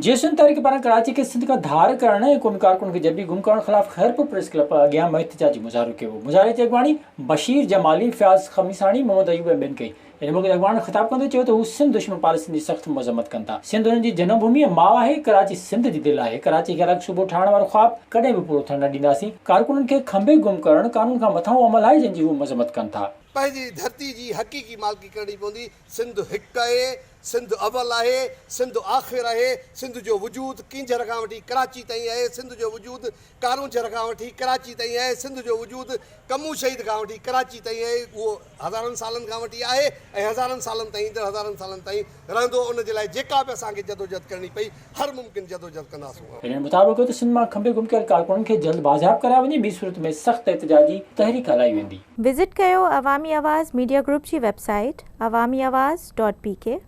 Jason तारीख 12 कराची के सिंध का धार करण कौमी कारकुन के जबरी गुम करण खिलाफ खैरपुर प्रेस क्लब अॻियां एहतजाजी मुज़ाहिरो कयो। मुज़ाहिरे ते अॻवानी बशीर जमाली, फयाज़ खमीसानी, मोहम्मद अयूब ऐं ॿियनि कई। इन मौक़े अॻवान ख़िताब कंदे चयो त हू सिंध दुश्मन पॉलिसियुनि जी सख़्त मज़म्मत कनि था। सिंध हुननि जी जनमभूमि ऐं माउ आहे। कराची सिंध जी दिलि आहे। कराची खे अलॻि सूबो ठाहिण वारो ख़्वाब कॾहिं बि पूरो थियण न ॾींदासीं। कारकुननि खे खंबे गुम करण कानून खां मथां अमल आहे जंहिंजी हू मज़म्मत कनि था। पंहिंजी धरती जी हक़ीक़ी मालिकी करणी पवंदी। सिंध हिकु आहे, सिंध अवल आहे, सिंध आख़िर आहे। सिंध जो वजूद किंजर खां वठी कराची ताईं आहे। सिंध जो वजूद कारूंझर खां वठी कराची ताईं आहे। सिंध जो वजूद कमू शहीद खां वठी कराची ताईं आहे। उहो हज़ारनि सालनि खां वठी आहे ऐं हज़ारनि सालनि ताईं ईंदड़ हज़ारनि सालनि ताईं रहंदो। उन जे लाइ जेका बि असांखे जदोजहद करणी पई, हर मुमकिन जदोजहद कंदासीं। इन मुताबिक़ त सिंध मां खंबे गुम कयल कारकुननि खे जल्द बाज़ाब करायो वञे, ॿी सूरत में सख़्त एहतजाजी तहरीक हलाई वेंदी। विज़िट कयो अवामी आवाज़ मीडिया ग्रुप जी वेबसाइट awamiawaz.pk।